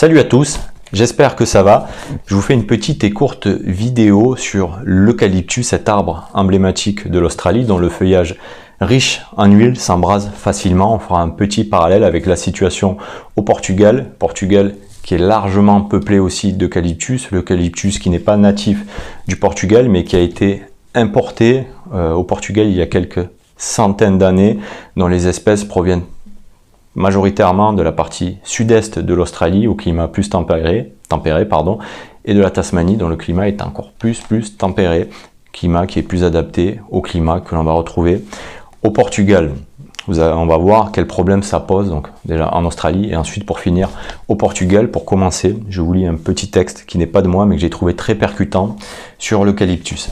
Salut à tous, j'espère que ça va. Je vous fais une petite et courte vidéo sur l'eucalyptus, cet arbre emblématique de l'Australie dont le feuillage riche en huile s'embrase facilement. On fera un petit parallèle avec la situation au Portugal. Portugal qui est largement peuplé aussi d'eucalyptus, l'eucalyptus qui n'est pas natif du Portugal mais qui a été importé au Portugal il y a quelques centaines d'années, dont les espèces proviennent majoritairement de la partie sud-est de l'Australie au climat plus tempéré, et de la Tasmanie dont le climat est encore plus tempéré, climat qui est plus adapté au climat que l'on va retrouver au Portugal. On va voir quel problème ça pose, donc déjà en Australie et ensuite pour finir au Portugal. Pour commencer, je vous lis un petit texte qui n'est pas de moi mais que j'ai trouvé très percutant sur l'eucalyptus.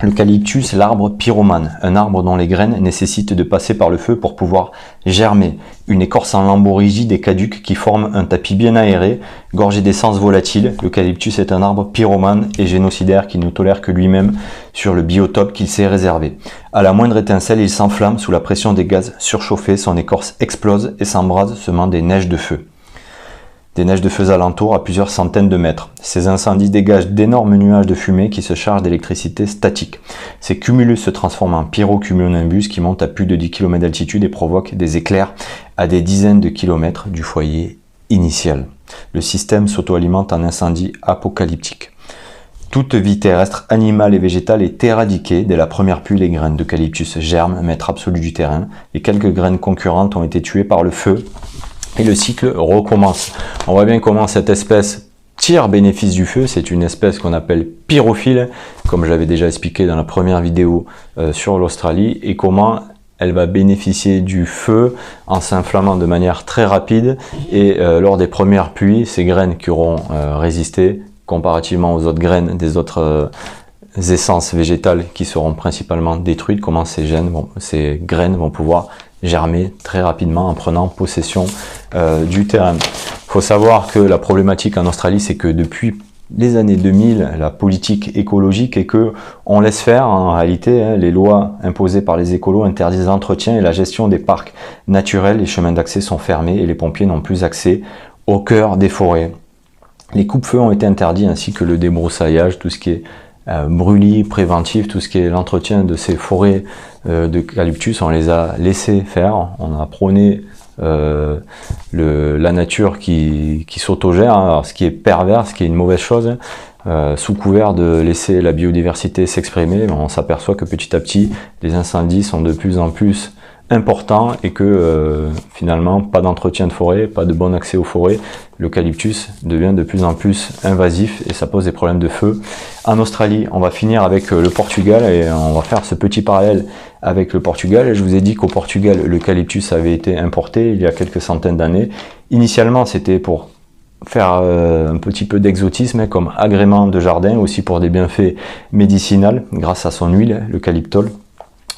L'eucalyptus, l'arbre pyromane, un arbre dont les graines nécessitent de passer par le feu pour pouvoir germer. Une écorce en lambeaux rigides et caduques qui forme un tapis bien aéré, gorgé d'essence volatile. L'eucalyptus est un arbre pyromane et génocidaire qui ne tolère que lui-même sur le biotope qu'il s'est réservé. À la moindre étincelle, il s'enflamme sous la pression des gaz surchauffés, son écorce explose et s'embrase, semant des neiges de feu. Des neiges de feu alentour à plusieurs centaines de mètres. Ces incendies dégagent d'énormes nuages de fumée qui se chargent d'électricité statique. Ces cumulus se transforment en pyrocumulonimbus qui montent à plus de 10 km d'altitude et provoquent des éclairs à des dizaines de kilomètres du foyer initial. Le système s'auto-alimente en incendie apocalyptique. Toute vie terrestre, animale et végétale est éradiquée. Dès la première pluie, les graines d'eucalyptus germent, maître absolu du terrain. Les quelques graines concurrentes ont été tuées par le feu. Et le cycle recommence. On voit bien comment cette espèce tire bénéfice du feu. C'est une espèce qu'on appelle pyrophile, comme j'avais déjà expliqué dans la première vidéo sur l'Australie, et comment elle va bénéficier du feu en s'inflammant de manière très rapide. Et lors des premières pluies, ces graines qui auront résisté comparativement aux autres graines des autres essences végétales qui seront principalement détruites, comment ces graines vont pouvoir germer très rapidement en prenant possession du terrain. Il faut savoir que la problématique en Australie, c'est que depuis les années 2000, la politique écologique est que on laisse faire en réalité. Les lois imposées par les écolos interdisent l'entretien et la gestion des parcs naturels. Les chemins d'accès sont fermés et les pompiers n'ont plus accès au cœur des forêts. Les coupe-feux ont été interdits ainsi que le débroussaillage, tout ce qui est brûlis préventif, tout ce qui est l'entretien de ces forêts d'eucalyptus, on les a laissés faire. On a prôné la nature qui s'autogère, hein, ce qui est pervers, ce qui est une mauvaise chose, sous couvert de laisser la biodiversité s'exprimer. On s'aperçoit que petit à petit, les incendies sont de plus en plus important et que finalement pas d'entretien de forêt, pas de bon accès aux forêts, l'eucalyptus devient de plus en plus invasif et ça pose des problèmes de feu. En Australie, on va finir avec le Portugal et on va faire ce petit parallèle avec le Portugal. Et je vous ai dit qu'au Portugal, l'eucalyptus avait été importé il y a quelques centaines d'années. Initialement, c'était pour faire un petit peu d'exotisme comme agrément de jardin, aussi pour des bienfaits médicinaux grâce à son huile, l'eucalyptol.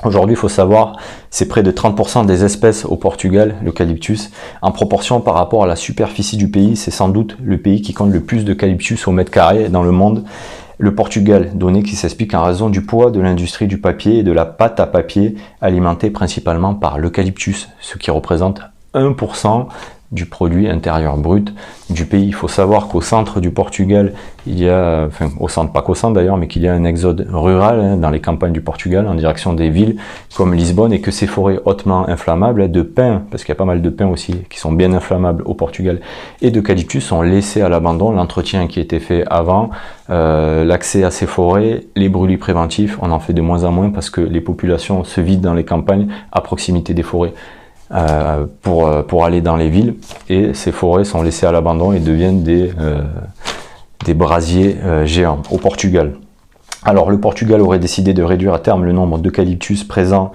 Aujourd'hui, il faut savoir, c'est près de 30% des espèces au Portugal, l'eucalyptus. En proportion par rapport à la superficie du pays, c'est sans doute le pays qui compte le plus d'eucalyptus au mètre carré dans le monde. Le Portugal, donnée qui s'explique en raison du poids de l'industrie du papier et de la pâte à papier alimentée principalement par l'eucalyptus, ce qui représente 1% du produit intérieur brut du pays. Il faut savoir qu'au centre du Portugal, il y a, enfin au centre, pas qu'au centre d'ailleurs, mais qu'il y a un exode rural dans les campagnes du Portugal en direction des villes comme Lisbonne et que ces forêts hautement inflammables de pins, parce qu'il y a pas mal de pins aussi qui sont bien inflammables au Portugal, et d'eucalyptus sont laissés à l'abandon. L'entretien qui était fait avant, l'accès à ces forêts, les brûlis préventifs, on en fait de moins en moins parce que les populations se vident dans les campagnes à proximité des forêts. Pour aller dans les villes et ces forêts sont laissées à l'abandon et deviennent des brasiers géants au Portugal. Alors le Portugal aurait décidé de réduire à terme le nombre d'eucalyptus présents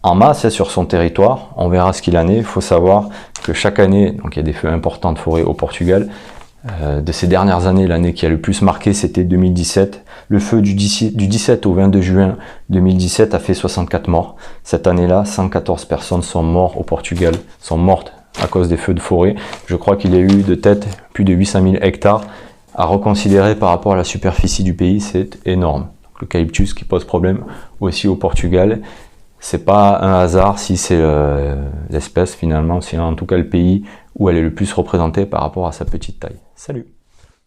en masse sur son territoire. On verra ce qu'il en est. Il faut savoir que chaque année, donc il y a des feux importants de forêt au Portugal. De ces dernières années, l'année qui a le plus marqué, c'était 2017. Le feu du 17 au 22 juin 2017 a fait 64 morts. Cette année-là, 114 personnes sont mortes au Portugal, sont mortes à cause des feux de forêt. Je crois qu'il y a eu de tête plus de 800 000 hectares à reconsidérer par rapport à la superficie du pays, c'est énorme. L'eucalyptus qui pose problème aussi au Portugal. C'est pas un hasard si c'est l'espèce finalement, c'est en tout cas le pays où elle est le plus représentée par rapport à sa petite taille. Salut!